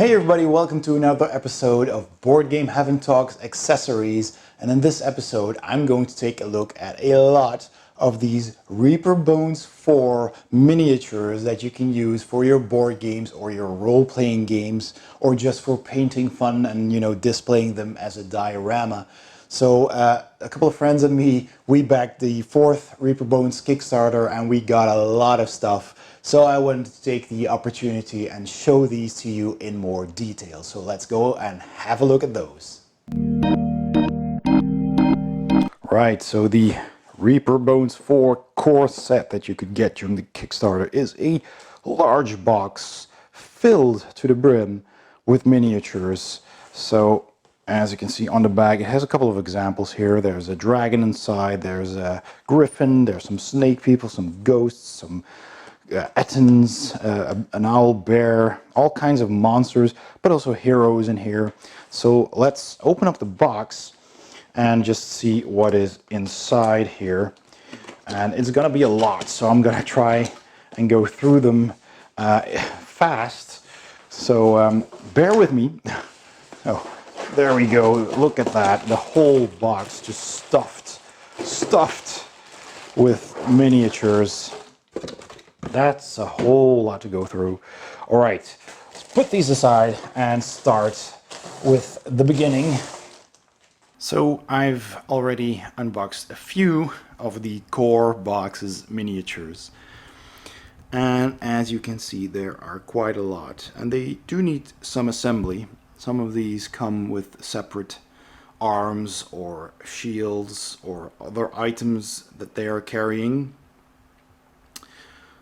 Hey everybody, welcome to another episode of Board Game Heaven Talks Accessories. And in this episode, I'm going to take a look at a lot of these Reaper Bones 4 miniatures that you can use for your board games or your role-playing games, or just for painting fun and, displaying them as a diorama. So a couple of friends and me, we backed the 4th Reaper Bones Kickstarter and we got a lot of stuff. So I wanted to take the opportunity and show these to you in more detail. So let's go and have a look at those. Right, so the Reaper Bones 4 core set that you could get during the Kickstarter is a large box filled to the brim with miniatures. So as you can see on the bag, it has a couple of examples here. There's a dragon inside, there's a griffin, there's some snake people, some ghosts, some ettins, an owl bear, all kinds of monsters, but also heroes in here. So let's open up the box and just see what is inside here. And it's gonna be a lot, so I'm gonna try and go through them fast. So bear with me. Oh, there we go. Look at that. The whole box just stuffed with miniatures. That's a whole lot to go through. All right, let's put these aside and start with the beginning. So I've already unboxed a few of the core box's miniatures. And as you can see, there are quite a lot. And they do need some assembly. Some of these come with separate arms or shields or other items that they are carrying.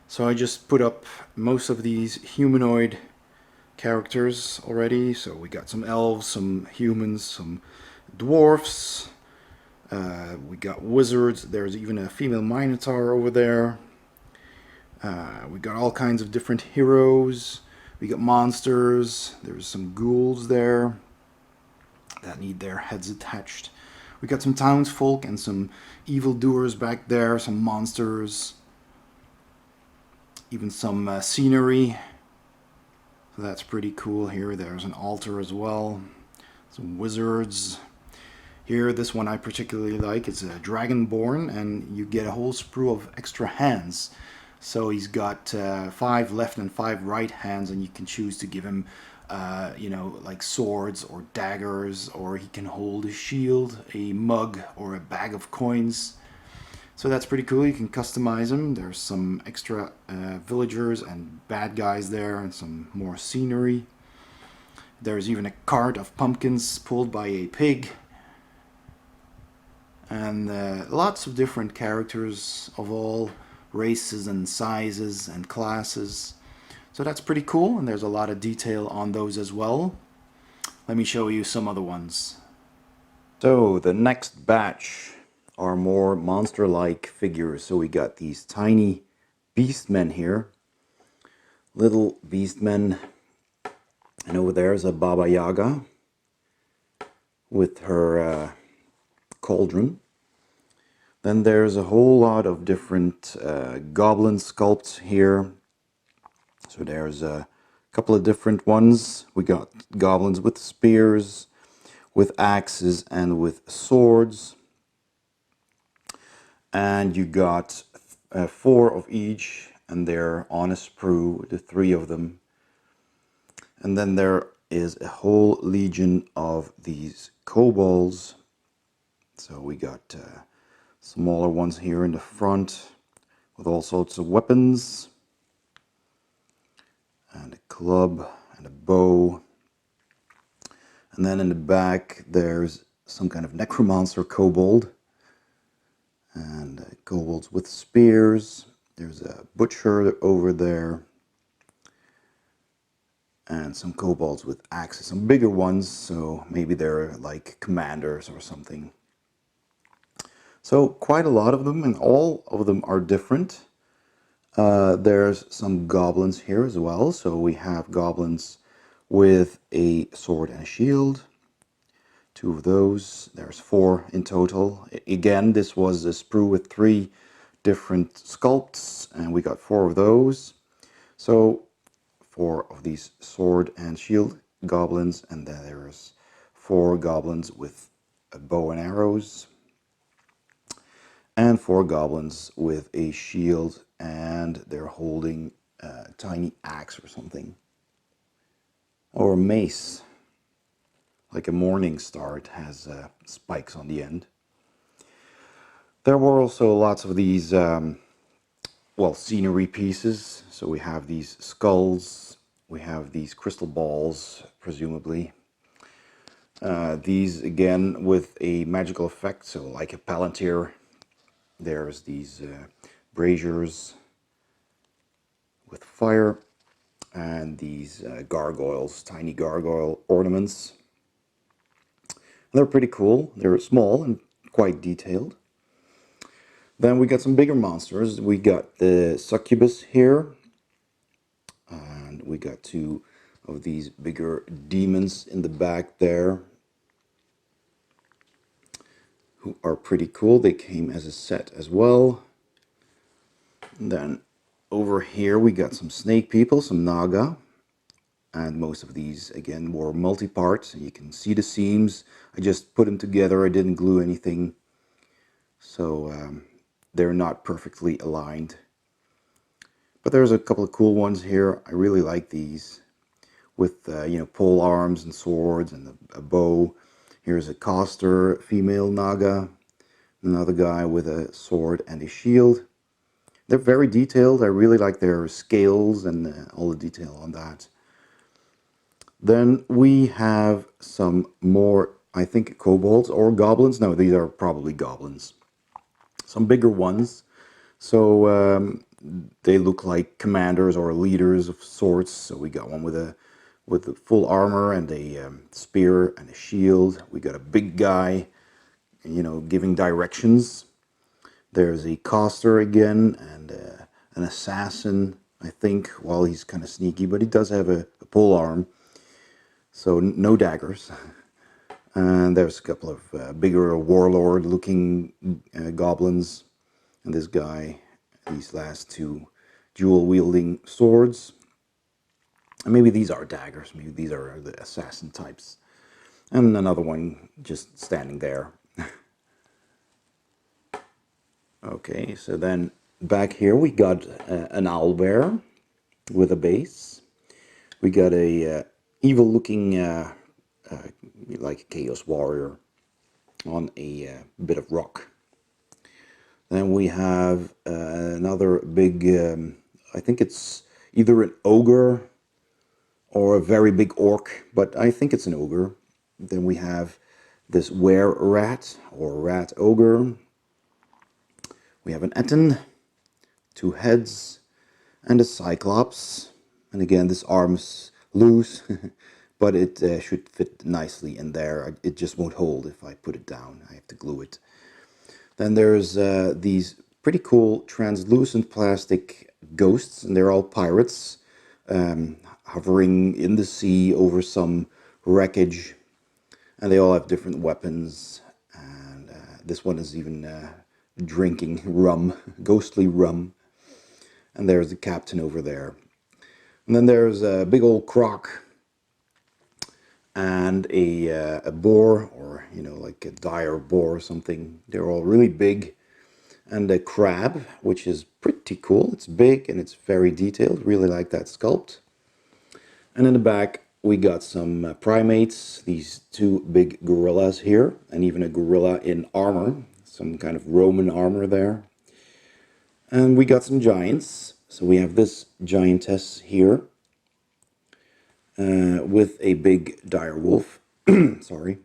So I just put up most of these humanoid characters already. So we got some elves, some humans, some dwarfs, we got wizards, there's even a female minotaur over there. We got all kinds of different heroes, we got monsters, there's some ghouls there that need their heads attached. We got some townsfolk and some evildoers back there, some monsters. Even some scenery, so that's pretty cool here. There's an altar as well, some wizards. Here, this one I particularly like. It's a Dragonborn, and you get a whole sprue of extra hands. So he's got 5 left and 5 right hands, and you can choose to give him, like swords or daggers, or he can hold a shield, a mug, or a bag of coins. So that's pretty cool. You can customize them. There's some extra villagers and bad guys there, and some more scenery. There's even a cart of pumpkins pulled by a pig. And lots of different characters of all races and sizes and classes. So that's pretty cool, and there's a lot of detail on those as well. Let me show you some other ones. So the next batch are more monster-like figures. So we got these tiny beastmen here, little beastmen, and over there's a Baba Yaga with her cauldron. Then there's a whole lot of different goblin sculpts here. So there's a couple of different ones. We got goblins with spears, with axes, and with swords. And you got 4 of each, and they're on a sprue, the 3 of them. And then there is a whole legion of these kobolds. So we got smaller ones here in the front with all sorts of weapons. And a club and a bow. And then in the back there's some kind of necromancer kobold. And kobolds with spears. There's a butcher over there. And some kobolds with axes. Some bigger ones, so maybe they're like commanders or something. So quite a lot of them, and all of them are different. There's some goblins here as well. So we have goblins with a sword and a shield. 2 of those. There's 4 in total. Again, this was a sprue with 3 different sculpts, and we got 4 of those. So 4 of these sword and shield goblins, and then there's 4 goblins with a bow and arrows, and 4 goblins with a shield, and they're holding a tiny axe or something, or a mace, like a morning star. It has spikes on the end. There were also lots of these well, scenery pieces. So we have these skulls, we have these crystal balls, presumably. These again with a magical effect, so like a palantir. There's these braziers with fire, and these gargoyles, tiny gargoyle ornaments. And they're pretty cool. They're small and quite detailed. Then we got some bigger monsters. We got the succubus here, and we got 2 of these bigger demons in the back there, who are pretty cool. They came as a set as well. And then over here we got some snake people, some naga, and most of these again were multi-part. You can see the seams. I just put them together. I didn't glue anything, so they're not perfectly aligned. But there's a couple of cool ones here. I really like these with you know, pole arms and swords and a bow. Here's a coster female naga, another guy with a sword and a shield. They're very detailed. I really like their scales and all the detail on that. Then we have some more, I think, kobolds or goblins. No, these are probably goblins. Some bigger ones. So they look like commanders or leaders of sorts. So we got one with a full armor and a spear and a shield. We got a big guy, you know, giving directions. There's a coster again, and an assassin, I think. Well, he's kind of sneaky, but he does have a pole arm, so no daggers. And there's a couple of bigger warlord-looking goblins, and this guy, these last 2 dual-wielding swords. And maybe these are daggers, maybe these are the assassin types. And another one just standing there. Okay, so then back here we got an owlbear with a base. We got a evil-looking like a chaos warrior on a bit of rock. Then we have another big, I think it's either an ogre or a very big orc, but I think it's an ogre. Then we have this were-rat or rat ogre. We have an Etten, 2 heads, and a cyclops. And again, this arm's loose, but it should fit nicely in there. It just won't hold if I put it down. I have to glue it. Then there's these pretty cool translucent plastic ghosts, and they're all pirates, hovering in the sea over some wreckage. And they all have different weapons. And this one is even drinking rum, ghostly rum. And there's the captain over there. And then there's a big old croc and a boar, or you know, like a dire boar or something. They're all really big. And a crab, which is pretty cool. It's big and it's very detailed. Really like that sculpt. And in the back we got some primates, these 2 big gorillas here, and even a gorilla in armor, some kind of Roman armor there. And we got some giants. So we have this giantess here with a big dire wolf. Sorry.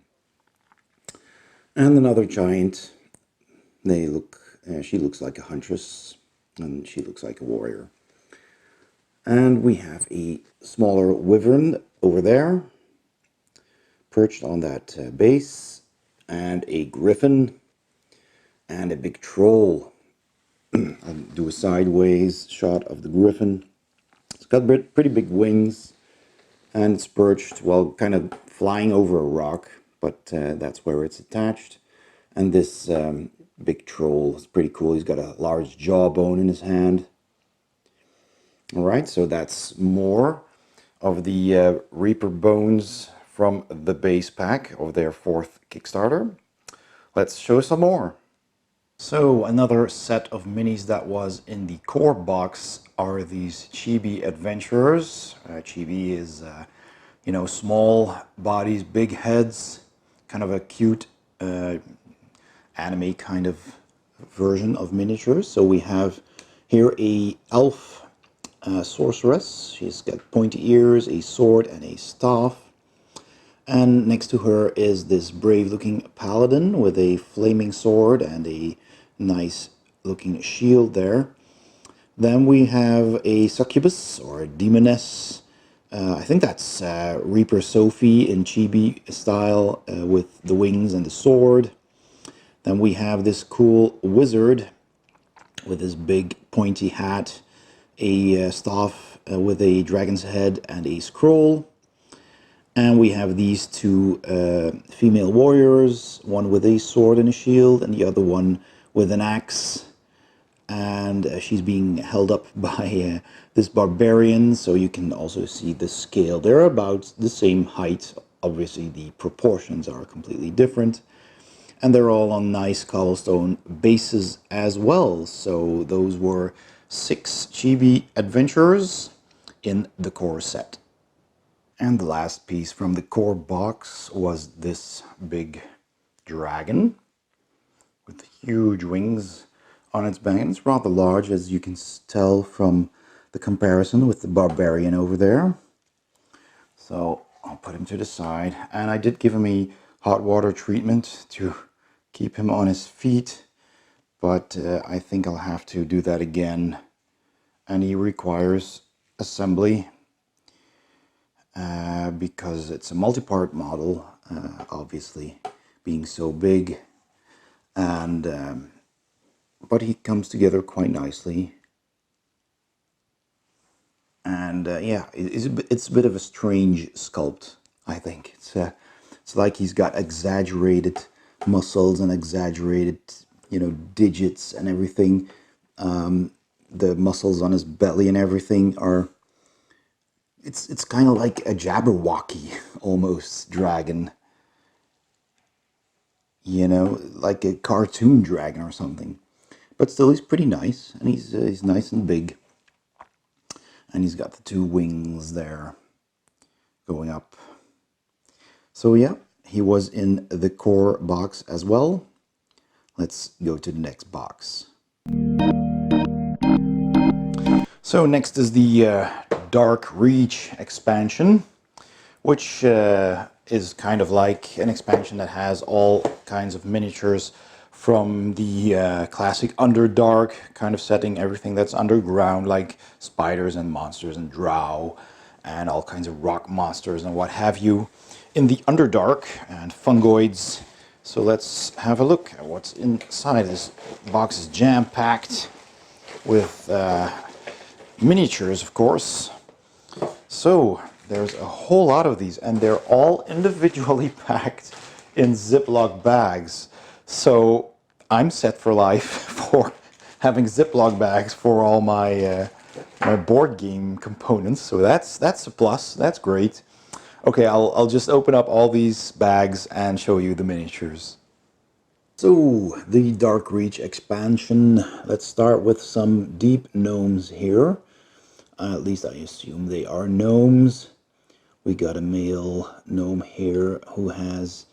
And another giant. They look, she looks like a huntress, and she looks like a warrior. And we have a smaller wyvern over there, perched on that base, and a griffin, and a big troll. I'll do a sideways shot of the griffin. It's got pretty big wings, and it's perched, well, kind of flying over a rock, but that's where it's attached. And this big troll is pretty cool. He's got a large jawbone in his hand. All right, so that's more. of the Reaper Bones from the base pack of their 4th Kickstarter. Let's show some more. So another set of minis that was in the core box are these Chibi Adventurers. Chibi is, you know, small bodies, big heads, kind of a cute anime kind of version of miniatures. So we have here a elf sorceress. She's got pointy ears, a sword, and a staff. And next to her is this brave-looking paladin with a flaming sword and a nice-looking shield there. Then we have a succubus or a demoness. I think that's Reaper Sophie in chibi style with the wings and the sword. Then we have this cool wizard with his big pointy hat, a staff with a dragon's head and a scroll. And we have these two female warriors, one with a sword and a shield, and the other one with an axe. And she's being held up by this barbarian, so you can also see the scale. They're about the same height. Obviously, the proportions are completely different. And they're all on nice cobblestone bases as well. So those were 6 Chibi Adventurers in the core set. And the last piece from the core box was this big dragon with huge wings on its back. And it's rather large, as you can tell from the comparison with the barbarian over there. So I'll put him to the side. And I did give him a hot water treatment to keep him on his feet. But I think I'll have to do that again. And he requires assembly. Because it's a multi-part model, obviously being so big, and but he comes together quite nicely, and yeah, it's a bit of a strange sculpt. I think it's like he's got exaggerated muscles and exaggerated, you know, digits and everything. The muscles on his belly and everything are. It's kind of like a Jabberwocky almost dragon, you know, like a cartoon dragon or something. But still, he's pretty nice, and he's nice and big, and he's got the 2 wings there going up. So yeah, he was in the core box as well. Let's go to the next box. So next is the Darkreach expansion, which is kind of like an expansion that has all kinds of miniatures from the classic Underdark kind of setting, everything that's underground, like spiders and monsters and drow and all kinds of rock monsters and what have you in the Underdark, and fungoids. So let's have a look at what's inside. This box is jam-packed with miniatures, of course. So there's a whole lot of these, and they're all individually packed in Ziploc bags. So I'm set for life for having Ziploc bags for all my my board game components. So that's a plus. That's great. Okay, I'll just open up all these bags and show you the miniatures. So the Darkreach expansion. Let's start with some deep gnomes here. At least I assume they are gnomes. We got a male gnome here who has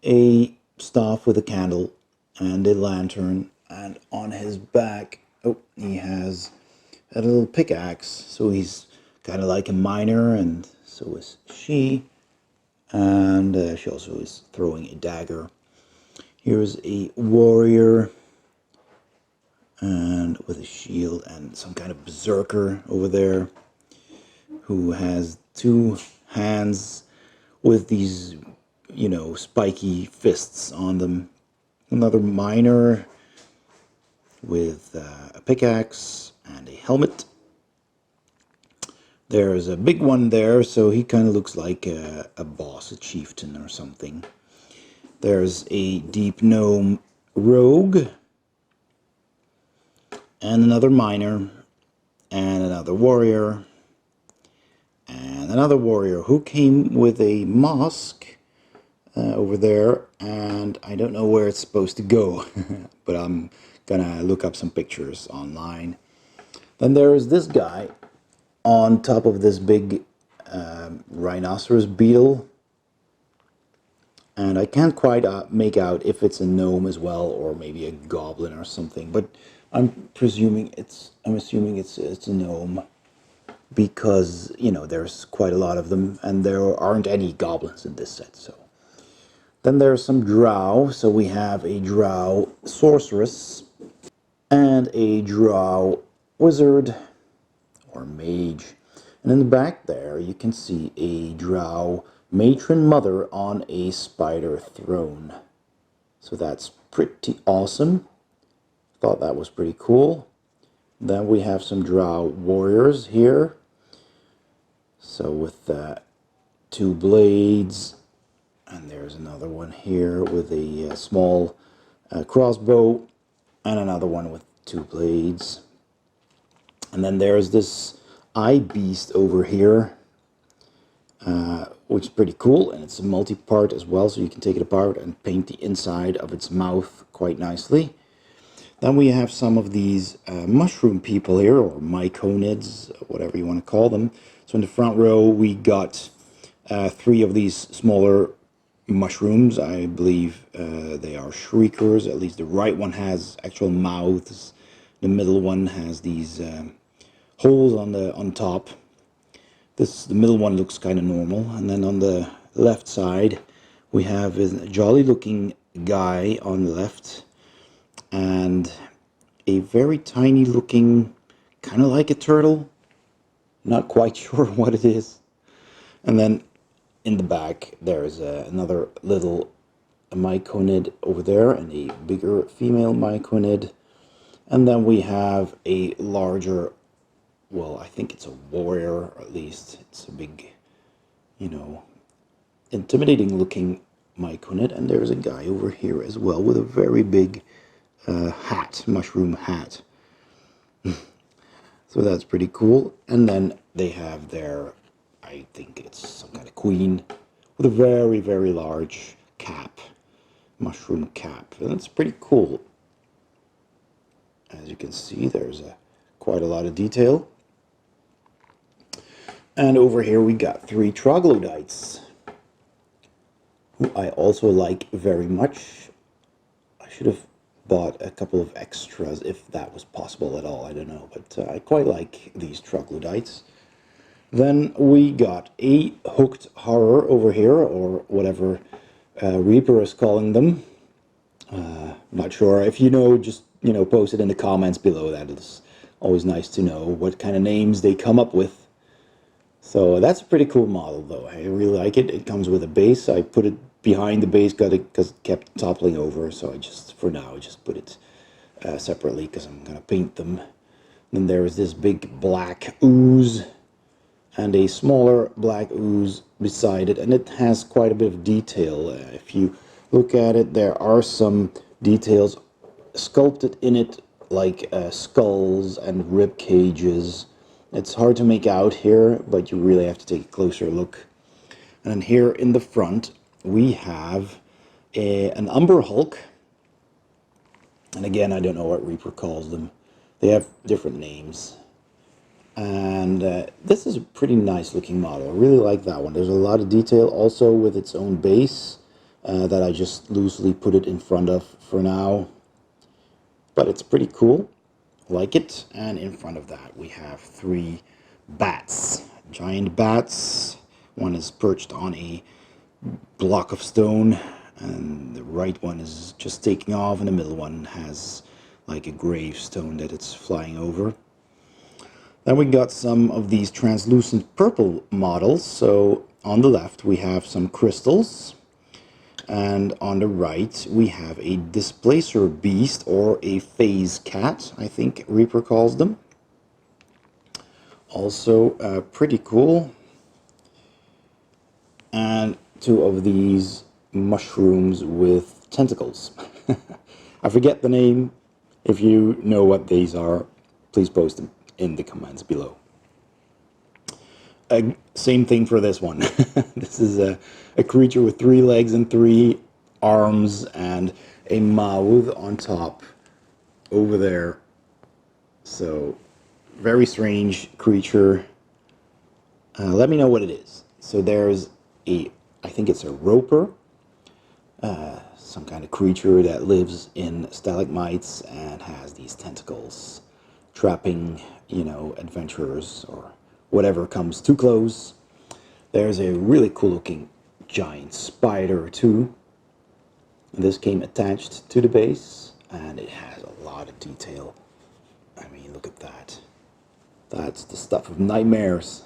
a staff with a candle and a lantern, and on his back, oh, he has a little pickaxe. So he's kind of like a miner, and so is she. And she also is throwing a dagger. Here's a warrior, and with a shield, and some kind of berserker over there who has 2 hands with these, you know, spiky fists on them. Another miner with a pickaxe and a helmet. There's a big one there, so he kind of looks like a boss, a chieftain or something. There's a deep gnome rogue, and another miner, and another warrior, and And another warrior who came with a mask over there, and I don't know where it's supposed to go, but I'm gonna look up some pictures online. Then there is this guy on top of this big rhinoceros beetle, and I can't quite make out if it's a gnome as well or maybe a goblin or something, but I'm assuming it's a gnome, because you know there's quite a lot of them and there aren't any goblins in this set. So then there's some drow, so we have a drow sorceress and a drow wizard or mage. And in the back there you can see a drow matron mother on a spider throne. So that's pretty awesome. Thought that was pretty cool. Then we have some drow warriors here. So with two blades, and there's another one here with a small crossbow, and another one with two blades. And then there's this eye beast over here, which is pretty cool, and it's a multi-part as well, so you can take it apart and paint the inside of its mouth quite nicely. Then we have some of these mushroom people here, or myconids, whatever you want to call them. So in the front row we got three of these smaller mushrooms. I believe they are shriekers. At least the right one has actual mouths. The middle one has these holes on top. The middle one looks kind of normal, and then on the left side we have a jolly looking guy on the left, and a very tiny looking, kind of like a turtle, not quite sure what it is. And then in the back there's another little myconid over there, and a bigger female myconid. And then we have a larger, well, I think it's a warrior, or at least it's a big, you know, intimidating looking myconid. And there's a guy over here as well with a very big hat, mushroom hat. So that's pretty cool. And then they have their, I think it's some kind of queen with a very, very large cap, mushroom cap. And it's pretty cool. As you can see, there's quite a lot of detail. And over here we got three troglodytes, who I also like very much. I should have bought a couple of extras if that was possible at all, I don't know, but I quite like these troglodytes. Then we got a hooked horror over here, or whatever Reaper is calling them. Not sure. If you know, just post it in the comments below. That is always nice to know what kind of names they come up with. So that's a pretty cool model, though. I really like it. It comes with a base. I put it behind the base because it kept toppling over. So I just, for now, just put it separately because I'm going to paint them. Then there is this big black ooze and a smaller black ooze beside it. And it has quite a bit of detail. If you look at it, there are some details sculpted in it, like skulls and rib cages. It's hard to make out here, but you really have to take a closer look. And then here in the front we have an Umber Hulk, and again I don't know what Reaper calls them. They have different names. And this is a pretty nice looking model. I really like that one. There's a lot of detail also with its own base that I just loosely put it in front of for now. But it's pretty cool. Like it. And in front of that we have three bats. Giant bats. One is perched on a block of stone, and the right one is just taking off, and the middle one has like a gravestone that it's flying over. Then we got some of these translucent purple models. So on the left we have some crystals, and on the right we have a displacer beast, or a phase cat, I think Reaper calls them. Also pretty cool. And two of these mushrooms with tentacles. I forget the name. If you know what these are, please post them in the comments below. Same thing for this one. This is a creature with 3 legs and 3 arms and a mouth on top over there. So, very strange creature. Let me know what it is. So there's I think it's a roper, some kind of creature that lives in stalagmites and has these tentacles, trapping, adventurers or whatever comes too close. There's a really cool looking giant spider too. This came attached to the base and it has a lot of detail. I mean, look at that. That's the stuff of nightmares.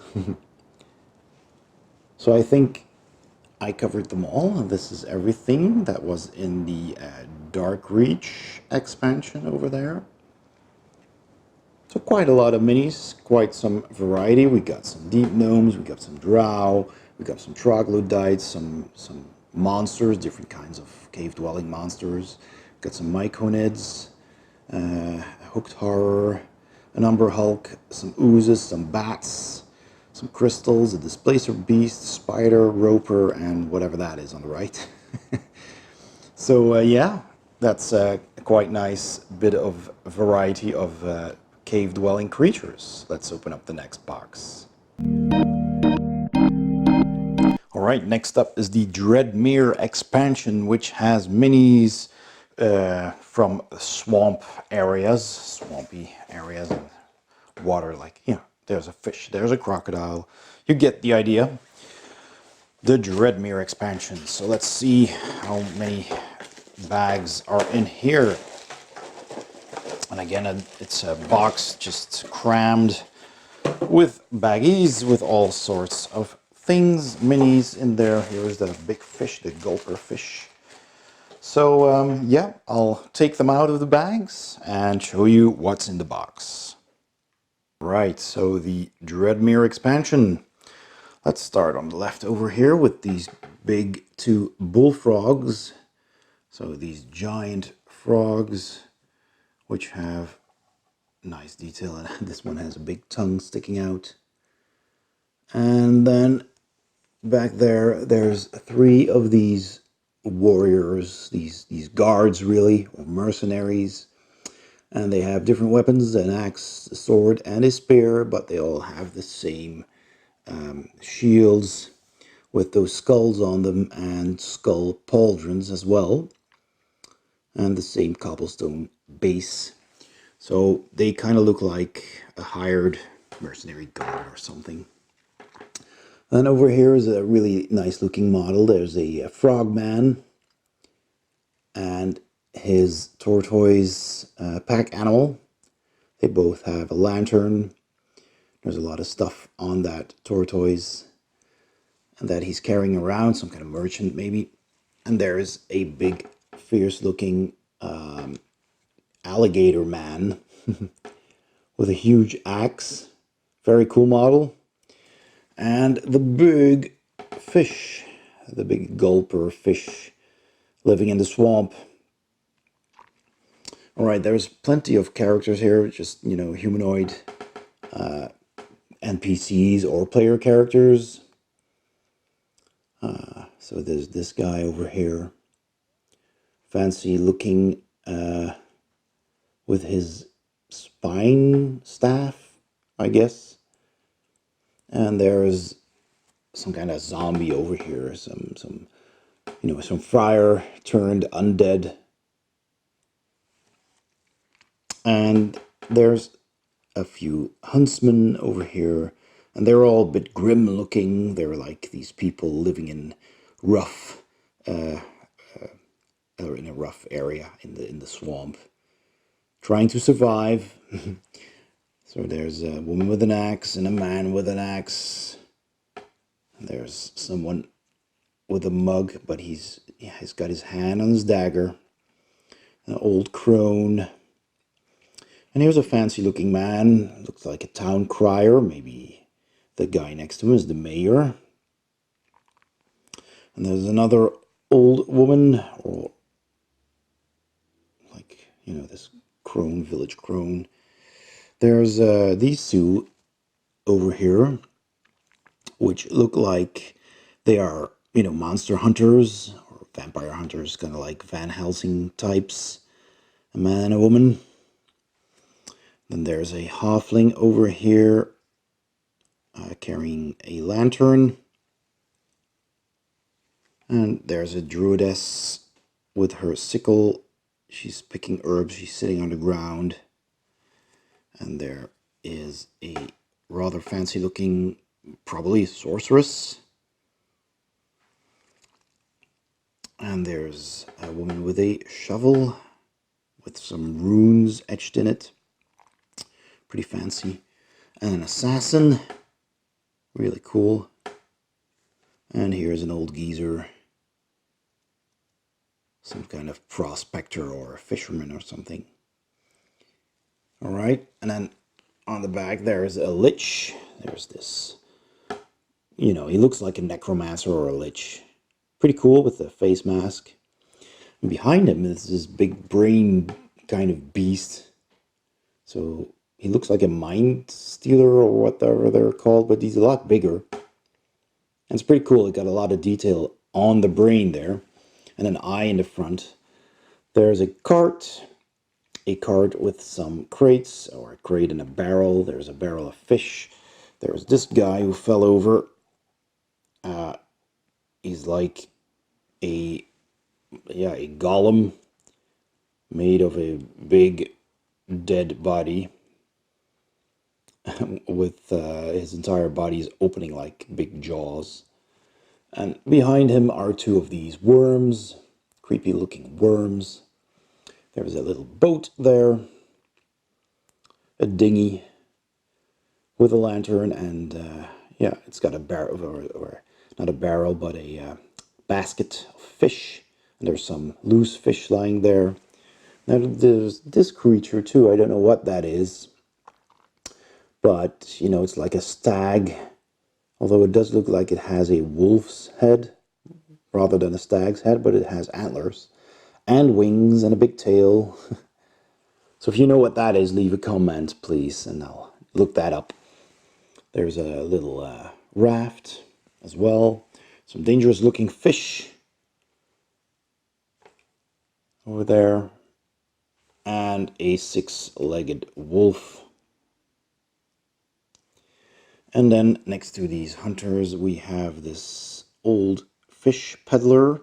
So I think I covered them all. This is everything that was in the Darkreach expansion over there. So quite a lot of minis, quite some variety. We got some deep gnomes, we got some drow, we got some troglodytes, some monsters, different kinds of cave-dwelling monsters. Got some myconids, hooked horror, an umber hulk, some oozes, some bats, some crystals, a displacer beast, spider, roper, and whatever that is on the right. So yeah, that's a quite nice bit of variety of cave-dwelling creatures. Let's open up the next box. Alright, next up is the Dreadmere expansion, which has minis from swamp areas, swampy areas, and water, like, there's a fish, there's a crocodile. You get the idea. The Dreadmere expansion. So let's see how many bags are in here. And again, it's a box just crammed with baggies with all sorts of things, minis in there. Here's the big fish, the gulper fish. So yeah, I'll take them out of the bags and show you what's in the box. Right, so the Dreadmere expansion. Let's start on the left over here with these big 2 bullfrogs. So these giant frogs, which have nice detail, and this one has a big tongue sticking out. And then back there, there's 3 of these warriors, these guards really, or mercenaries. And they have different weapons, an axe, a sword, and a spear, but they all have the same shields with those skulls on them and skull pauldrons as well. And the same cobblestone base. So they kind of look like a hired mercenary guard or something. And over here is a really nice looking model. There's a frogman and his tortoise pack animal. They both have a lantern. There's a lot of stuff on that tortoise and that he's carrying around, some kind of merchant maybe. And there's a big, fierce looking alligator man with a huge axe. Very cool model. And the big fish, the big gulper fish living in the swamp. Alright, there's plenty of characters here, just, humanoid NPCs or player characters. So there's this guy over here, fancy looking with his spine staff, I guess. And there's some kind of zombie over here, some friar turned undead. And there's a few huntsmen over here, and they're all a bit grim looking. They're like these people living in rough, or in a rough area in the swamp, trying to survive. So there's a woman with an axe and a man with an axe. There's someone with a mug, but he's got his hand on his dagger. An old crone. And here's a fancy looking man, looks like a town crier, maybe the guy next to him is the mayor. And there's another old woman, or like, this crone, village crone. There's these 2 over here. which look like they are, you know, monster hunters or vampire hunters, kind of like Van Helsing types. A man and a woman. Then there's a halfling over here carrying a lantern. And there's a druidess with her sickle. She's picking herbs. She's sitting on the ground. And there is a rather fancy looking, probably sorceress. And there's a woman with a shovel with some runes etched in it. Pretty fancy. And an assassin. Really cool. And here's an old geezer. Some kind of prospector or a fisherman or something. Alright, and then on the back there's a lich. There's this, you know, he looks like a necromancer or a lich. Pretty cool with the face mask. And behind him is this big brain kind of beast. So he looks like a mind stealer or whatever they're called, but he's a lot bigger. And it's pretty cool. It got a lot of detail on the brain there. And an eye in the front. There's a cart with some crates, or a crate and a barrel. There's a barrel of fish. There's this guy who fell over. He's like a golem made of a big dead body with his entire body is opening like big jaws. And behind him are two of these worms, creepy looking worms. There's a little boat there, a dinghy with a lantern, and yeah, it's got a barrel, or not a barrel, but a basket of fish. And there's some loose fish lying there. Now there's this creature too. I don't know what that is, but you know, it's like a stag. Although it does look like it has a wolf's head rather than a stag's head, but it has antlers and wings and a big tail. So if you know what that is, leave a comment, please, and I'll look that up. There's a little raft as well. Some dangerous looking fish over there. And a six-legged wolf. And then next to these hunters, we have this old fish peddler.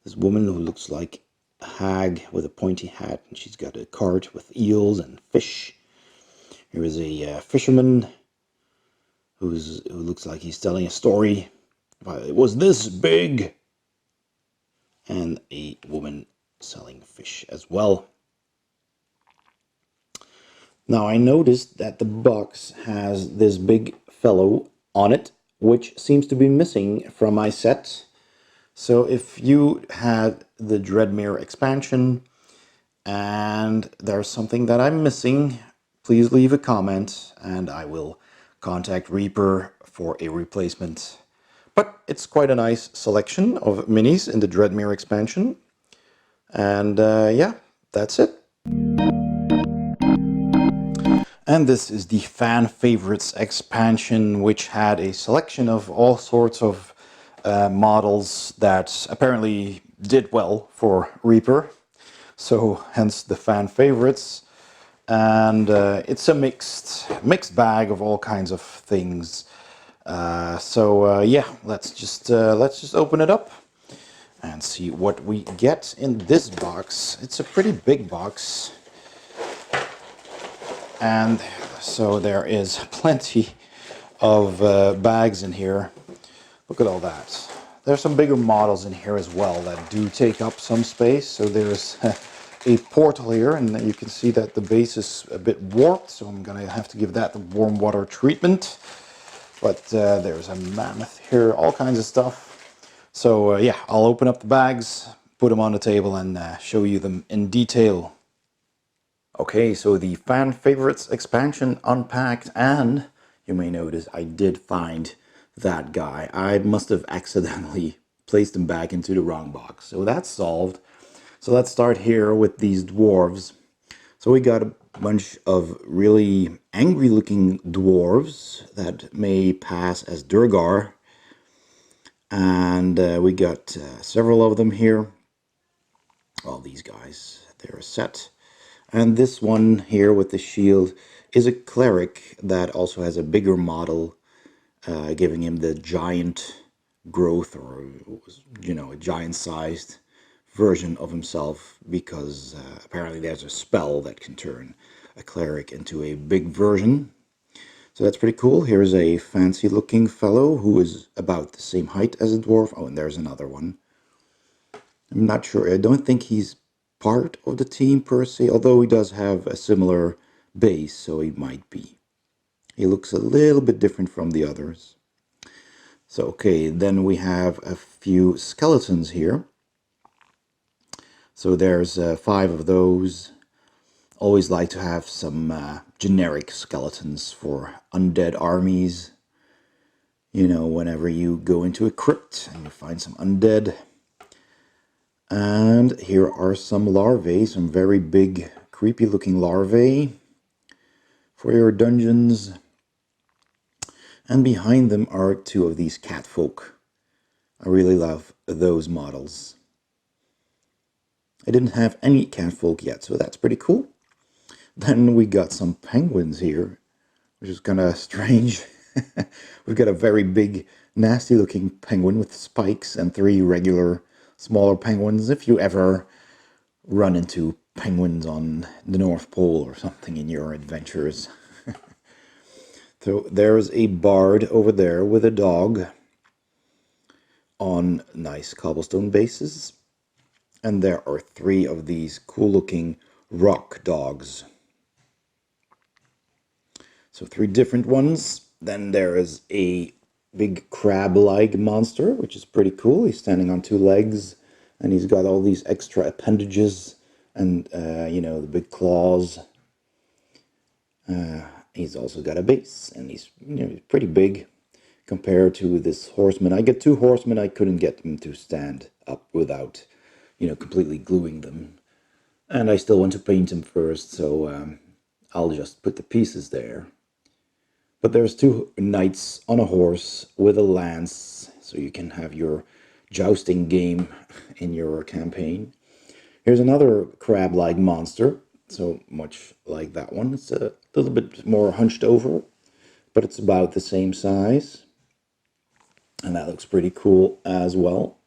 This woman who looks like a hag with a pointy hat. And she's got a cart with eels and fish. Here is a fisherman who looks like he's telling a story. It was this big. And a woman selling fish as well. Now I noticed that the box has this big fellow on it, which seems to be missing from my set. So if you had the Dreadmere expansion and there's something that I'm missing, please leave a comment and I will contact Reaper for a replacement. But it's quite a nice selection of minis in the Dreadmere expansion. And yeah, that's it. And this is the Fan Favorites expansion, which had a selection of all sorts of models that apparently did well for Reaper. So hence the Fan Favorites. And it's a mixed bag of all kinds of things. Yeah, let's just open it up and see what we get in this box. It's a pretty big box. And so there is plenty of bags in here. Look at all that. There's some bigger models in here as well that do take up some space. So there's a portal here, and you can see that the base is a bit warped. So I'm going to have to give that the warm water treatment. But there's a mammoth here, all kinds of stuff. So yeah, I'll open up the bags, put them on the table, and show you them in detail. Okay, so the Fan Favorites expansion unpacked, and you may notice I did find that guy. I must have accidentally placed him back into the wrong box. So that's solved. So let's start here with these dwarves. So we got a bunch of really angry looking dwarves that may pass as Durgar. And we got several of them here. All these guys, they're a set. And this one here with the shield is a cleric that also has a bigger model, giving him the giant growth, or, you know, a giant-sized version of himself, because apparently there's a spell that can turn a cleric into a big version. So that's pretty cool. Here's a fancy-looking fellow who is about the same height as a dwarf. Oh, and there's another one. I'm not sure. I don't think he's part of the team per se, although he does have a similar base, so he might be. He looks a little bit different from the others. So, okay, then we have a few skeletons here. So there's 5 of those. Always like to have some generic skeletons for undead armies. You know, whenever you go into a crypt and you find some undead. And here are some larvae, some very big, creepy looking larvae for your dungeons. And behind them are 2 of these catfolk. I really love those models. I didn't have any catfolk yet, so that's pretty cool. Then we got some penguins here, which is kind of strange. We've got a very big, nasty looking penguin with spikes and 3 regular smaller penguins. If you ever run into penguins on the North Pole or something in your adventures. So there's a bard over there with a dog on nice cobblestone bases. And there are 3 of these cool looking rock dogs. So 3 different ones. Then there is a big crab-like monster, which is pretty cool. He's standing on 2 legs, and he's got all these extra appendages and, you know, the big claws. He's also got a base, and he's, you know, pretty big compared to this horseman. I get 2 horsemen. I couldn't get them to stand up without, you know, completely gluing them. And I still want to paint them first, so I'll just put the pieces there. But there's 2 knights on a horse with a lance, so you can have your jousting game in your campaign. Here's another crab-like monster, so much like that one. It's a little bit more hunched over, but it's about the same size. And that looks pretty cool as well.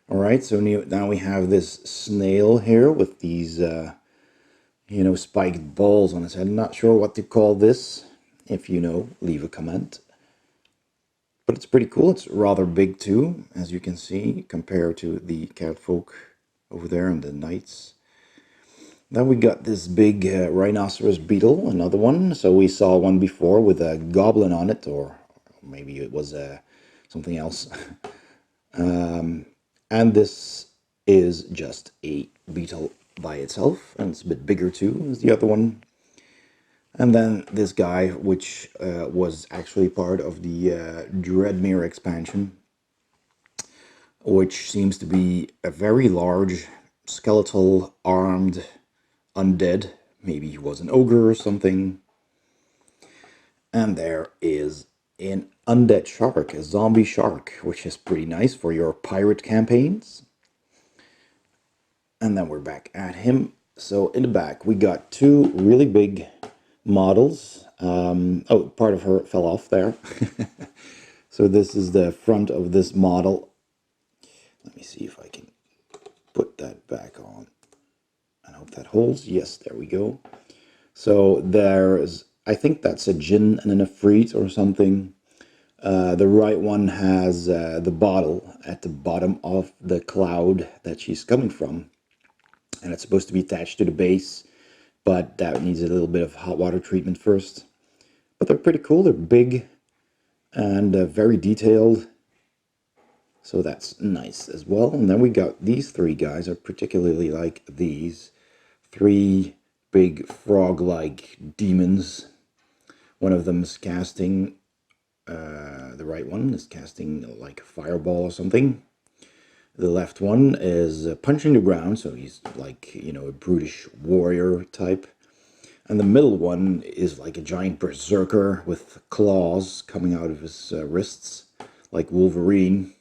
Alright, so now we have this snail here with these, you know, spiked balls on its head. I'm not sure what to call this. If you know, leave a comment. But it's pretty cool. It's rather big too, as you can see, compared to the catfolk over there and the knights. Then we got this big rhinoceros beetle, another one. So we saw one before with a goblin on it, or maybe it was something else. And this is just a beetle by itself, and it's a bit bigger too as the other one. And then this guy, which was actually part of the Dreadmere expansion, which seems to be a very large, skeletal, armed, undead. Maybe he was an ogre or something. And there is an undead shark, a zombie shark, which is pretty nice for your pirate campaigns. And then we're back at him. So in the back, we got 2 really big models. Oh, part of her fell off there. So this is the front of this model. Let me see if I can put that back on. I hope that holds. Yes, there we go. So there's, I think that's a Jinn and an Ifrit or something. The right one has the bottle at the bottom of the cloud that she's coming from. And it's supposed to be attached to the base, but that needs a little bit of hot water treatment first. But they're pretty cool. They're big and very detailed. So that's nice as well. And then we got these 3 guys. I particularly like these 3 big frog-like demons. One of them is casting, the right one is casting like a fireball or something. The left one is punching the ground, so he's like, you know, a brutish warrior type. And the middle one is like a giant berserker with claws coming out of his wrists, like Wolverine.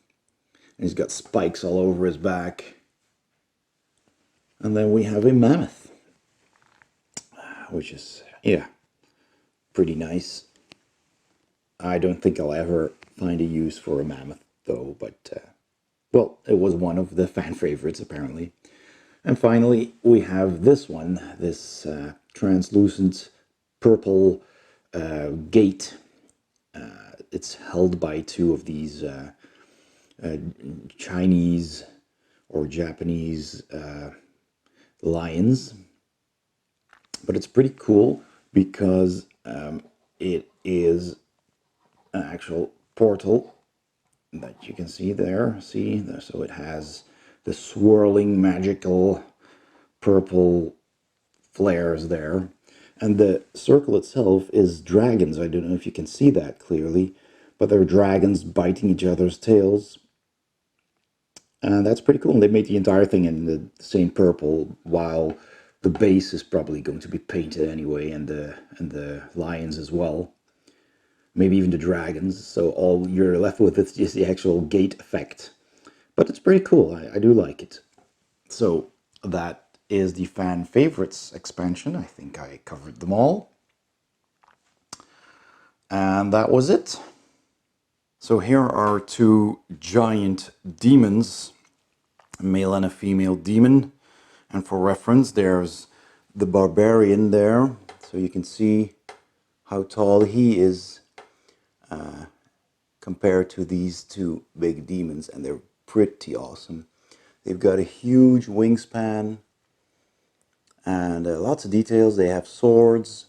And he's got spikes all over his back. And then we have a mammoth, which is, yeah, pretty nice. I don't think I'll ever find a use for a mammoth, though, but, well, it was one of the fan favorites, apparently. And finally, we have this one, this translucent purple gate. It's held by two of these Chinese or Japanese lions. But it's pretty cool because it is an actual portal that you can see there. See, so it has the swirling magical purple flares there. And the circle itself is dragons. I don't know if you can see that clearly, but they're dragons biting each other's tails. And that's pretty cool. And they made the entire thing in the same purple, while the base is probably going to be painted anyway, and the lions as well. Maybe even the dragons. So all you're left with is just the actual gate effect. But it's pretty cool. I do like it. So that is the fan favorites expansion. I think I covered them all. And that was it. So here are two giant demons, a male and a female demon. And for reference, there's the barbarian there. So you can see how tall he is compared to these two big demons. And they're pretty awesome. They've got a huge wingspan and lots of details. They have swords,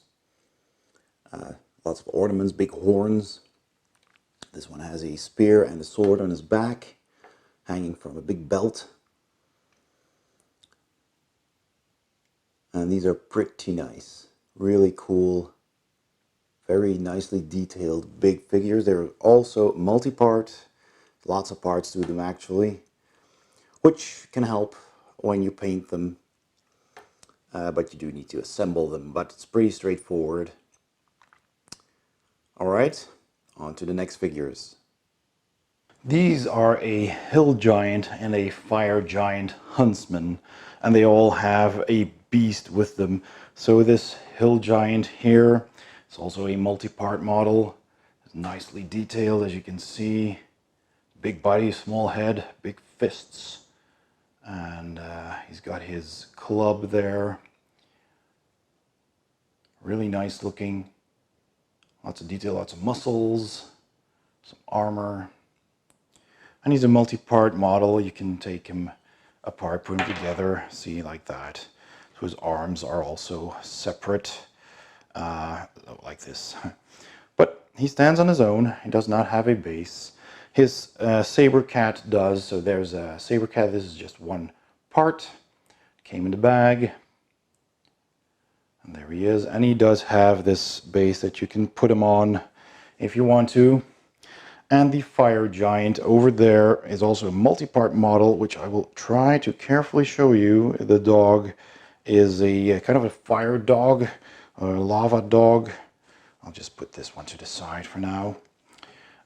lots of ornaments, big horns. This one has a spear and a sword on his back, hanging from a big belt. And these are pretty nice, really cool, very nicely detailed big figures. They're also multi-part, lots of parts to them actually, which can help when you paint them. But you do need to assemble them, but it's pretty straightforward. Alright, on to the next figures. These are a hill giant and a fire giant huntsman, and they all have a beast with them. So this hill giant here is also a multi-part model. It's nicely detailed, as you can see. Big body, small head, big fists. And he's got his club there. Really nice looking. Lots of detail, lots of muscles, some armor. And he's a multi-part model. You can take him apart, put him together, see, like that. So his arms are also separate, like this. But he stands on his own. He does not have a base. His saber cat does. So there's a saber cat. This is just one part. Came in the bag. And there he is. And he does have this base that you can put him on if you want to. And the fire giant over there is also a multi-part model, which I will try to carefully show you. The dog is a kind of a fire dog, a lava dog. I'll just put this one to the side for now.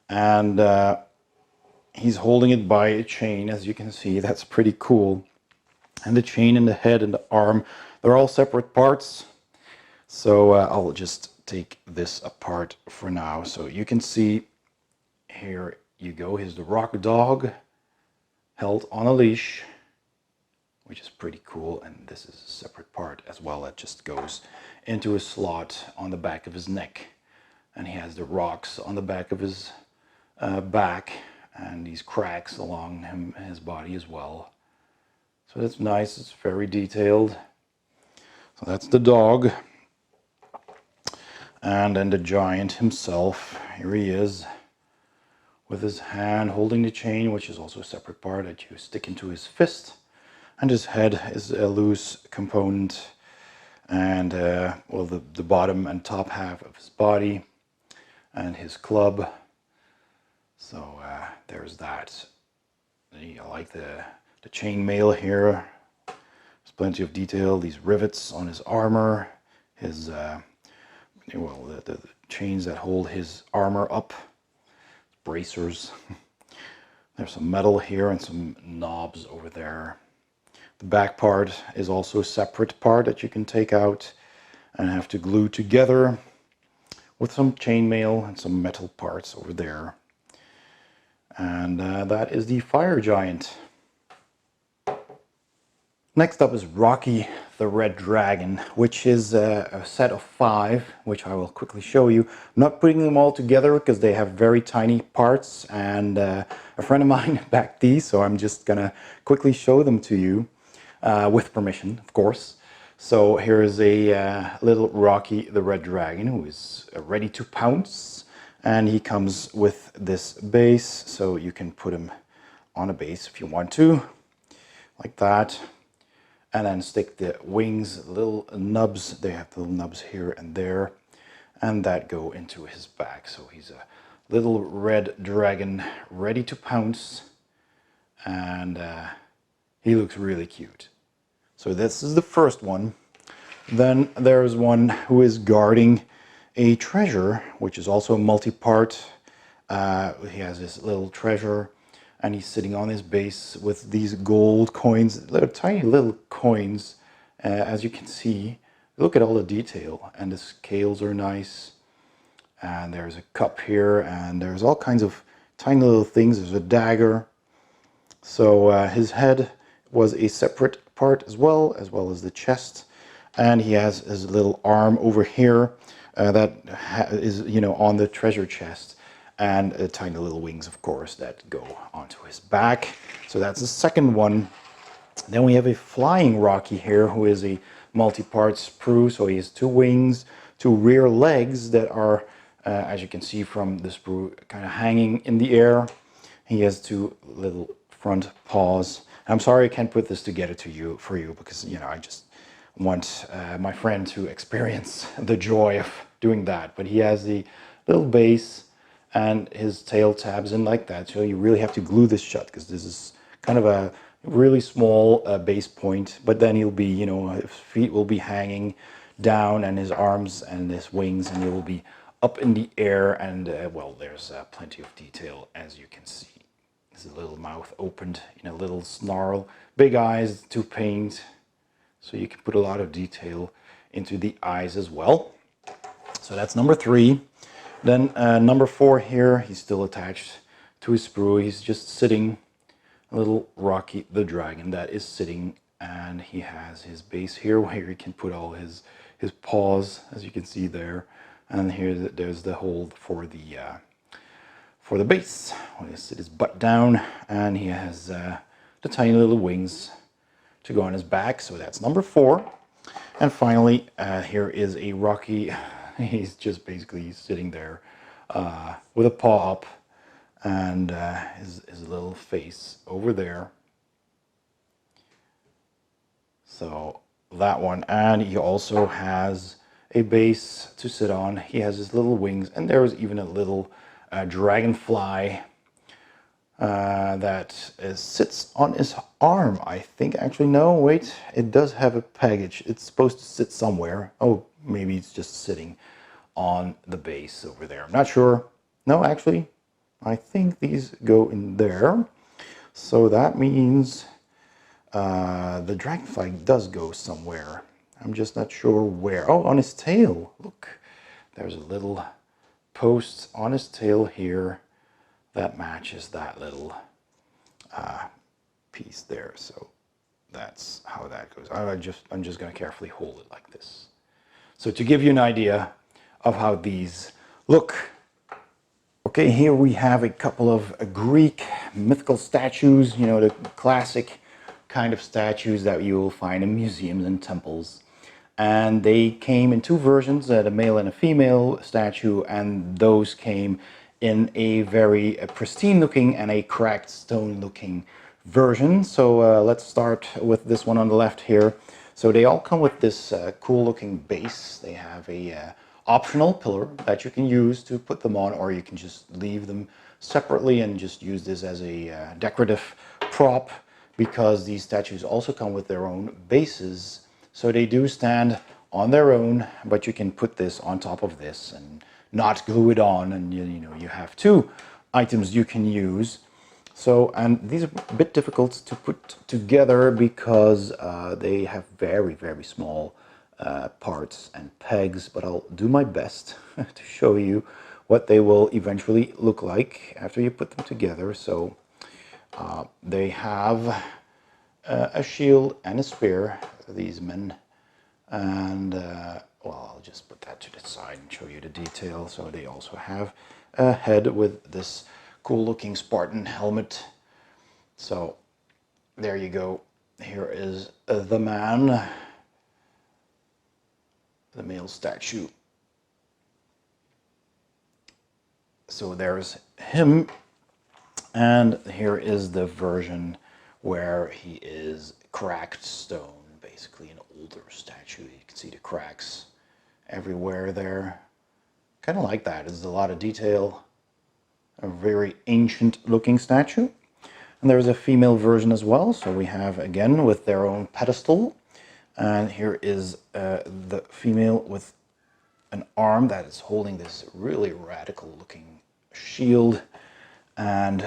And he's holding it by a chain, as you can see. That's pretty cool. And the chain and the head and the arm, they're all separate parts. So I'll just take this apart for now. So you can see, here you go. Here's the rock dog held on a leash, which is pretty cool. And this is a separate part as well that just goes into a slot on the back of his neck. And he has the rocks on the back of his back and these cracks along his body as well. So that's nice. It's very detailed. So that's the dog. And then the giant himself. Here he is, with his hand holding the chain, which is also a separate part that you stick into his fist. And his head is a loose component. And, well, the bottom and top half of his body. And his club. So there's that. I like the chain mail here. There's plenty of detail. These rivets on his armor, his well, the chains that hold his armor up, bracers. There's some metal here and some knobs over there. The back part is also a separate part that you can take out and have to glue together with some chainmail and some metal parts over there. And that is the fire giant. Next up is Rocky the Red Dragon, which is a set of 5, which I will quickly show you. I'm not putting them all together because they have very tiny parts, and a friend of mine backed these, so I'm just gonna quickly show them to you with permission, of course. So here is a little Rocky the Red Dragon who is ready to pounce, and he comes with this base, so you can put him on a base if you want to, like that. And then stick the wings, little nubs, they have little nubs here and there, and that go into his back. So he's a little red dragon ready to pounce, and he looks really cute. So this is the first one. Then there's one who is guarding a treasure, which is also a multi-part. He has this little treasure, and he's sitting on his base with these gold coins. They're tiny little coins, as you can see. Look at all the detail, and the scales are nice. And there's a cup here, and there's all kinds of tiny little things. There's a dagger. So his head was a separate part as well as the chest. And he has his little arm over here that is, you know, on the treasure chest. And tiny little wings, of course, that go onto his back. So that's the second one. Then we have a flying Rocky here, who is a multi-part sprue. So he has 2 wings, 2 rear legs that are, as you can see from the sprue, kind of hanging in the air. He has 2 little front paws. I'm sorry I can't put this together for you because, you know, I just want my friend to experience the joy of doing that. But he has the little base, and his tail tabs in like that. So you really have to glue this shut because this is kind of a really small base point. But then he'll be, you know, his feet will be hanging down, and his arms and his wings, and he will be up in the air. And well, there's plenty of detail, as you can see. His little mouth opened in a little snarl, big eyes to paint. So you can put a lot of detail into the eyes as well. So that's number 3. Then number 4 here, he's still attached to his sprue. He's just sitting, a little Rocky the Dragon that is sitting, and he has his base here where he can put all his paws, as you can see there. And here there's the hold for the base. When he sit his butt down, and he has the tiny little wings to go on his back. So that's number 4. And finally, here is a Rocky. He's just basically sitting there with a paw up, and his little face over there. So that one, and he also has a base to sit on. He has his little wings, and there is even a little dragonfly that sits on his arm, I think. Actually, no, wait, it does have a package. It's supposed to sit somewhere. Oh, maybe it's just sitting on the base over there. I'm not sure. No, actually, I think these go in there. So that means the dragonfly does go somewhere. I'm just not sure where. Oh, on his tail. Look, there's a little post on his tail here that matches that little piece there. So that's how that goes. I'm just going to carefully hold it like this. So to give you an idea of how these look. Okay, here we have a couple of Greek mythical statues, you know, the classic kind of statues that you will find in museums and temples. And they came in 2 versions, the male and a female statue, and those came in a very pristine looking and a cracked stone looking version. So let's start with this one on the left here. So they all come with this cool looking base. They have a optional pillar that you can use to put them on, or you can just leave them separately and just use this as a decorative prop, because these statues also come with their own bases. So they do stand on their own, but you can put this on top of this and not glue it on, and you know, you have two items you can use. So, and these are a bit difficult to put together because they have very, very small parts and pegs, but I'll do my best to show you what they will eventually look like after you put them together. So they have a shield and a spear, these men, and well, I'll just put that to the side and show you the detail. So they also have a head with this cool looking Spartan helmet. So there you go. Here is the man, the male statue. So there's him, and here is the version where he is cracked stone, basically an older statue. You can see the cracks everywhere there. Kind of like that. There's a lot of detail. A very ancient looking statue. And there's a female version as well. So we have, again, with their own pedestal. And here is the female with an arm that is holding this really radical looking shield. And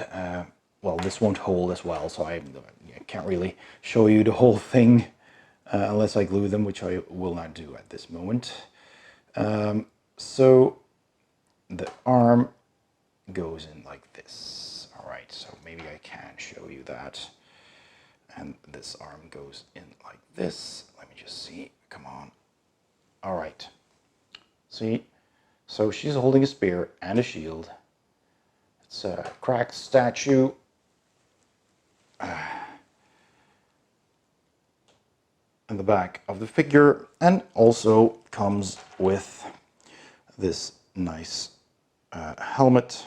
well, this won't hold as well, so I can't really show you the whole thing unless I glue them, which I will not do at this moment. So the arm goes in like this. All right, so maybe I can show you that. And this arm goes in like this. Let me just see. Come on. All right. See? So she's holding a spear and a shield. It's a cracked statue. In the back of the figure, and also comes with this nice helmet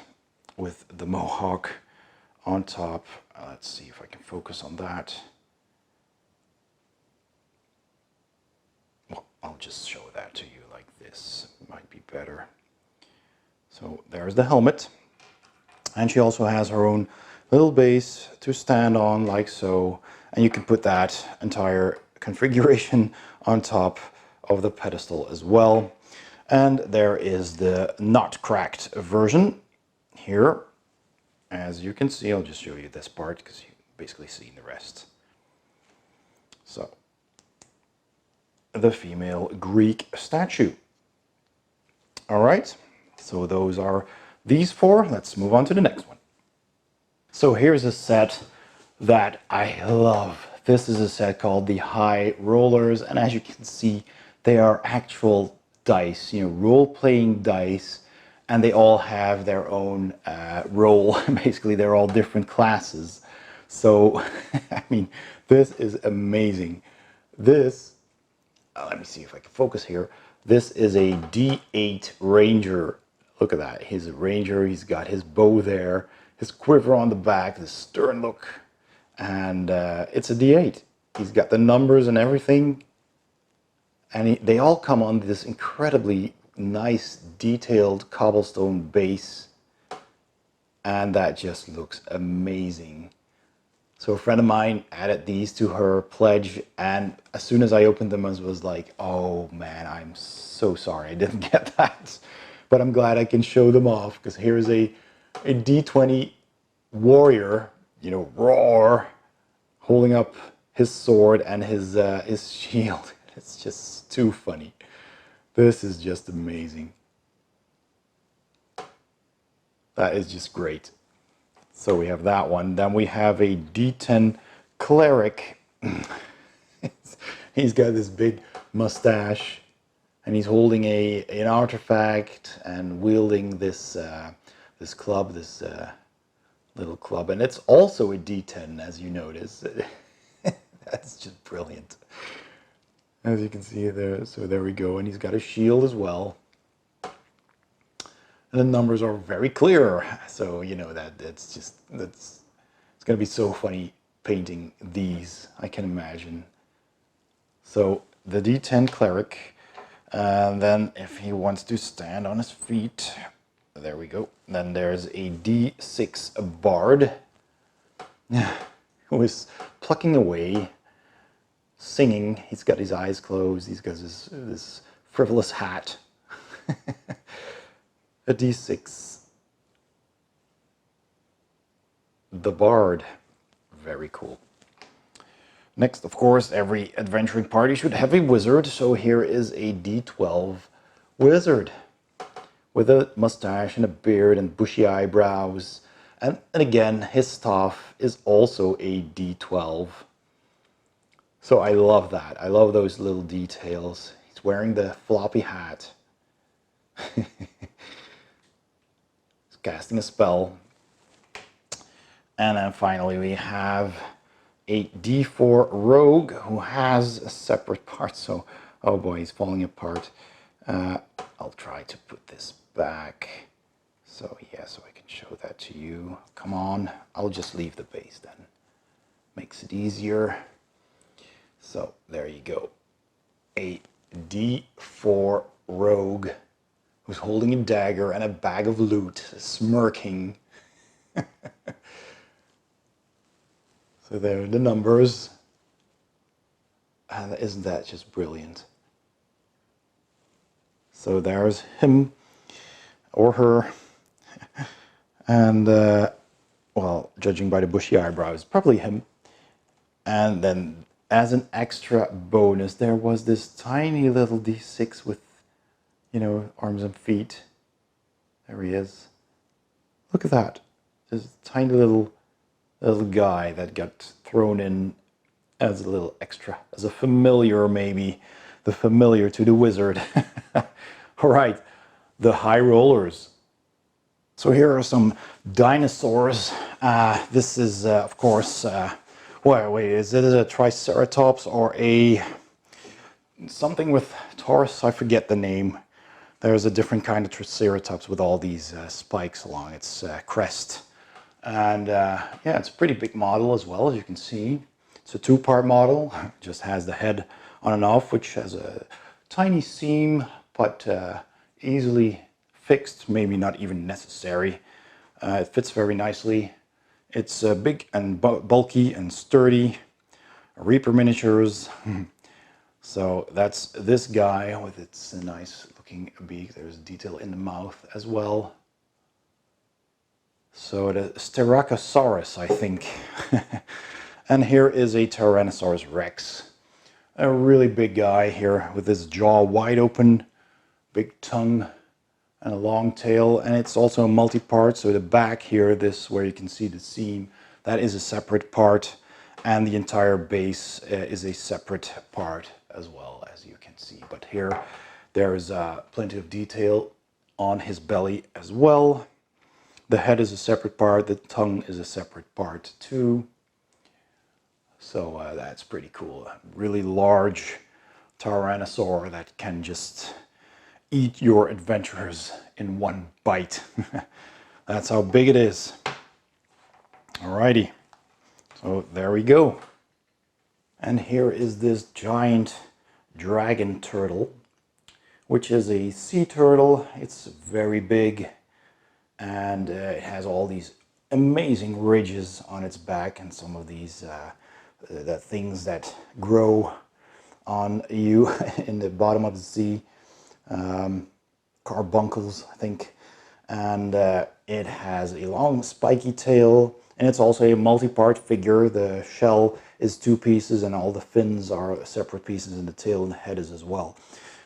with the mohawk on top. Let's see if I can focus on that. Well, I'll just show that to you like this. Might be better. So there's the helmet. And she also has her own little base to stand on like so. And you can put that entire configuration on top of the pedestal as well. And there is the not cracked version here. As you can see, I'll just show you this part because you basically see the rest. So, the female Greek statue. All right, so those are these four. Let's move on to the next one. So here's a set that I love. This is a set called the High Rollers, and as you can see, they are actual dice, you know, role-playing dice, and they all have their own role. Basically, they're all different classes. So, I mean, this is amazing. This, let me see if I can focus here. This is a D8 Ranger. Look at that. He's a Ranger. He's got his bow there, his quiver on the back, the stern look. And it's a D8. He's got the numbers and everything. And they all come on this incredibly nice, detailed cobblestone base. And that just looks amazing. So a friend of mine added these to her pledge. And as soon as I opened them, I was like, oh man, I'm so sorry I didn't get that. But I'm glad I can show them off, because here's a D20 warrior, you know, roar, holding up his sword and his shield. It's just too funny. This is just amazing. That is just great. So we have that one. Then we have a D10 cleric. He's got this big mustache, and he's holding an artifact and wielding this this club, this little club, and it's also a D10, as you notice. That's just brilliant. As you can see there, so there we go, and he's got a shield as well. And the numbers are very clear, so you know that it's going to be so funny painting these, I can imagine. So the D10 cleric, And then if he wants to stand on his feet, there we go. Then there's a D6 bard who is plucking away, singing. He's got his eyes closed. He's got this frivolous hat. A D6. The bard. Very cool. Next, of course, every adventuring party should have a wizard. So here is a D12 wizard with a mustache and a beard and bushy eyebrows. And again, his staff is also a D12. So I love that. I love those little details. He's wearing the floppy hat. He's casting a spell. And then finally we have a D4 rogue who has a separate part. So, oh boy, he's falling apart. I'll try to put this back. So yeah, so I can show that to you. Come on, I'll just leave the base then. Makes it easier. So there you go. A D4 rogue who's holding a dagger and a bag of loot, smirking. So there are the numbers. And isn't that just brilliant? So there's him or her. And, well, judging by the bushy eyebrows, probably him. And then as an extra bonus, there was this tiny little D6 with, you know, arms and feet. There he is. Look at that. This tiny little guy that got thrown in as a little extra, as a familiar maybe, the familiar to the wizard. All right, the high rollers. So here are some dinosaurs. This is, of course, wait, is it a Triceratops or a something with Taurus? I forget the name. There's a different kind of Triceratops with all these spikes along its crest. And yeah, it's a pretty big model as well, as you can see. It's a two-part model. It just has the head on and off, which has a tiny seam, but easily fixed, maybe not even necessary. It fits very nicely. It's big and bulky and sturdy. Reaper miniatures. So that's this guy with its nice looking beak. There's detail in the mouth as well. So the Styracosaurus, I think. And here is a Tyrannosaurus Rex. A really big guy here with his jaw wide open, big tongue, and a long tail. And it's also a multi-part. So the back here, this where you can see the seam, that is a separate part. And the entire base is a separate part as well, as you can see. But here, there's plenty of detail on his belly as well. The head is a separate part, the tongue is a separate part too. So that's pretty cool. A really large Tyrannosaur that can just eat your adventurers in one bite. That's how big it is. Alrighty, so there we go. And here is this giant dragon turtle, which is a sea turtle. It's very big. And it has all these amazing ridges on its back and some of these the things that grow on you in the bottom of the sea. Carbuncles, I think. And it has a long spiky tail, and it's also a multi-part figure. The shell is two pieces and all the fins are separate pieces, and the tail and the head is as well.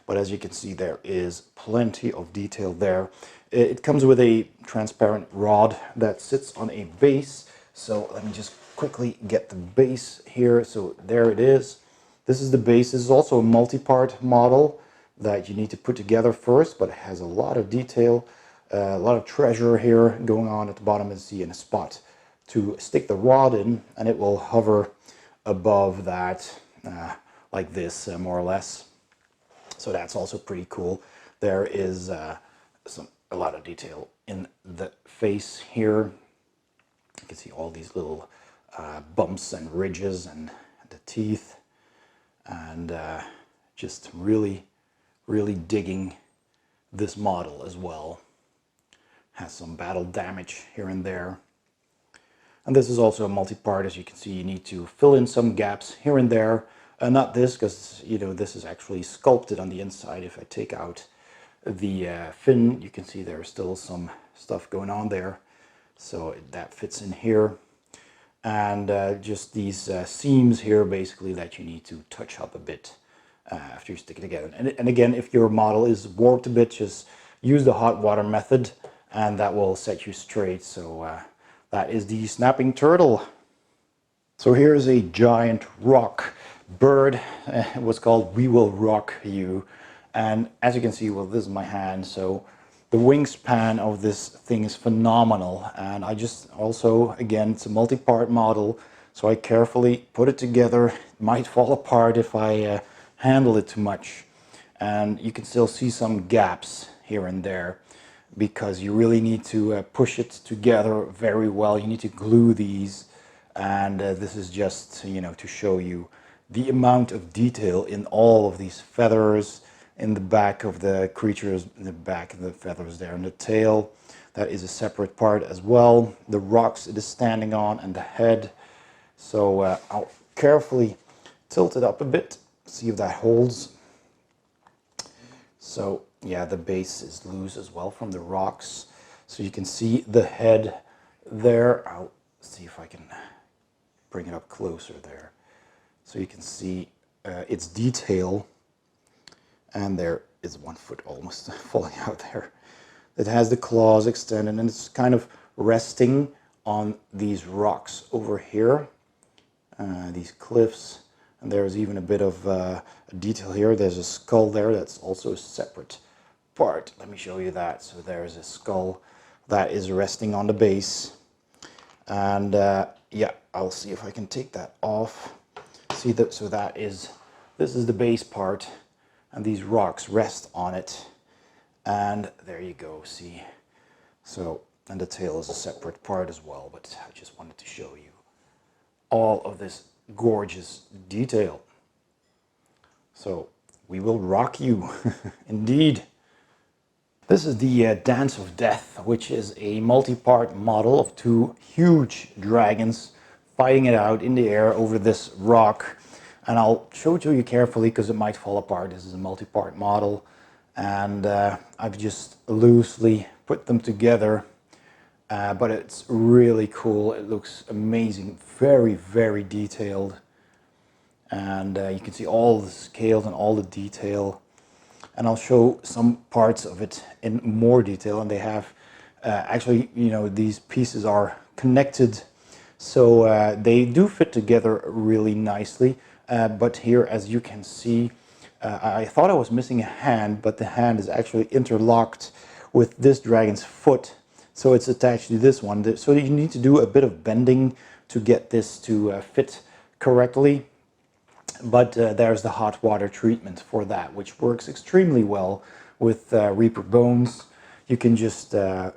But as you can see, there is plenty of detail there. It comes with a transparent rod that sits on a base. So let me just quickly get the base here. So there it is. This is the base. This is also a multi-part model that you need to put together first, but it has a lot of detail, a lot of treasure here going on at the bottom, and see in a spot to stick the rod in, and it will hover above that like this, more or less. So that's also pretty cool. There is a lot of detail in the face here. You can see all these little bumps and ridges and the teeth, and just really, really digging this model as well. Has some battle damage here and there. And this is also a multi-part. As you can see, you need to fill in some gaps here and there. Not this, because you know this is actually sculpted on the inside. If I take out the fin, you can see there's still some stuff going on there. So that fits in here. And just these seams here basically that you need to touch up a bit after you stick it together. And again, if your model is warped a bit, just use the hot water method and that will set you straight. So that is the snapping turtle. So here's a giant rock bird. It was called We Will Roc You. And as you can see, well, this is my hand. So the wingspan of this thing is phenomenal. And I just also, again, it's a multi-part model. So I carefully put it together. It might fall apart if I handle it too much. And you can still see some gaps here and there, because you really need to push it together very well. You need to glue these, and this is just, you know, to show you the amount of detail in all of these feathers, in the back of the creatures, in the back of the feathers there, and the tail, that is a separate part as well. The rocks it is standing on, and the head. So I'll carefully tilt it up a bit, see if that holds. So yeah, the base is loose as well from the rocks. So you can see the head there. I'll see if I can bring it up closer there. So you can see its detail. And there is one foot almost falling out there. It has the claws extended and it's kind of resting on these rocks over here. These cliffs. And there's even a bit of detail here. There's a skull there that's also a separate part. Let me show you that. So there's a skull that is resting on the base. And yeah, I'll see if I can take that off. See that? So that is, this is the base part, and these rocks rest on it. And there you go, see. So, and the tail is a separate part as well, but I just wanted to show you all of this gorgeous detail. So we will rock you. Indeed. This is the Dance of Death, which is a multi-part model of two huge dragons fighting it out in the air over this rock. And I'll show it to you carefully because it might fall apart. This is a multi-part model, and I've just loosely put them together. But it's really cool. It looks amazing, very, very detailed. And you can see all the scales and all the detail. And I'll show some parts of it in more detail. And they have, actually, you know, these pieces are connected. So they do fit together really nicely. But here, as you can see, I thought I was missing a hand, but the hand is actually interlocked with this dragon's foot. So it's attached to this one. So you need to do a bit of bending to get this to fit correctly. But there's the hot water treatment for that, which works extremely well with Reaper bones. You can just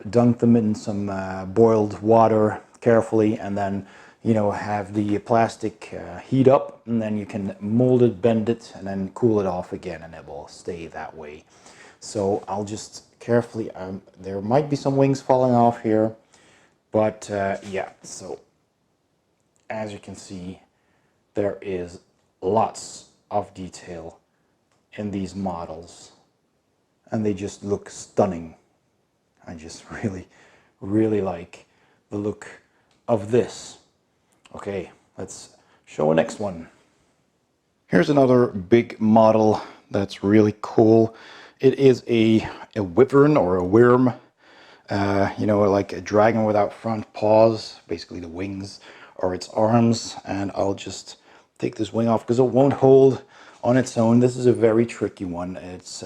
dunk them in some boiled water carefully, and then, you know, have the plastic heat up, and then you can mold it, bend it, and then cool it off again, and it will stay that way. So I'll just carefully, there might be some wings falling off here, but yeah, so as you can see, there is lots of detail in these models, and they just look stunning. I just really like the look of this. Okay, let's show a next one. Here's another big model that's really cool. It is a wyvern or a worm, you know, like a dragon without front paws, basically the wings or its arms. And I'll just take this wing off because it won't hold on its own. This is a very tricky one. It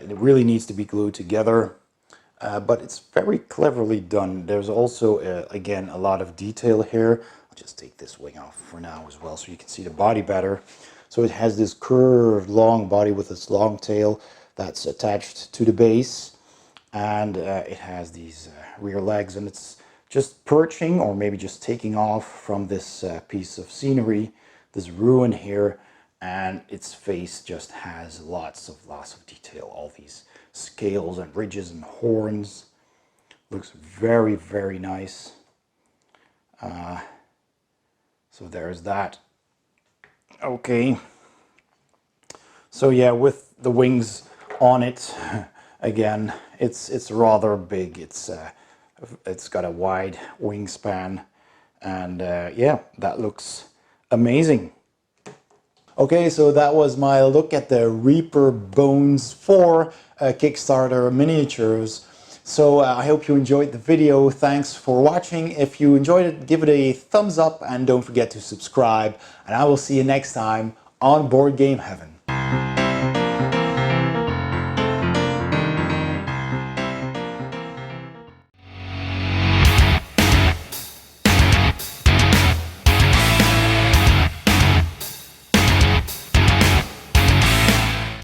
really needs to be glued together, but it's very cleverly done. There's also, again, a lot of detail here. I'll just take this wing off for now as well so you can see the body better. So it has this curved long body with its long tail that's attached to the base, and it has these rear legs, and it's just perching or maybe just taking off from this piece of scenery, this ruin here, and its face just has lots of detail. All these scales and ridges and horns. Looks very, very nice. So there's that. Okay. So yeah, with the wings on it, again, it's rather big. It's got a wide wingspan, and yeah, that looks amazing. Okay, so that was my look at the Reaper Bones 4 Kickstarter miniatures. So I hope you enjoyed the video. Thanks for watching. If you enjoyed it, give it a thumbs up and don't forget to subscribe. And I will see you next time on Board Game Heaven.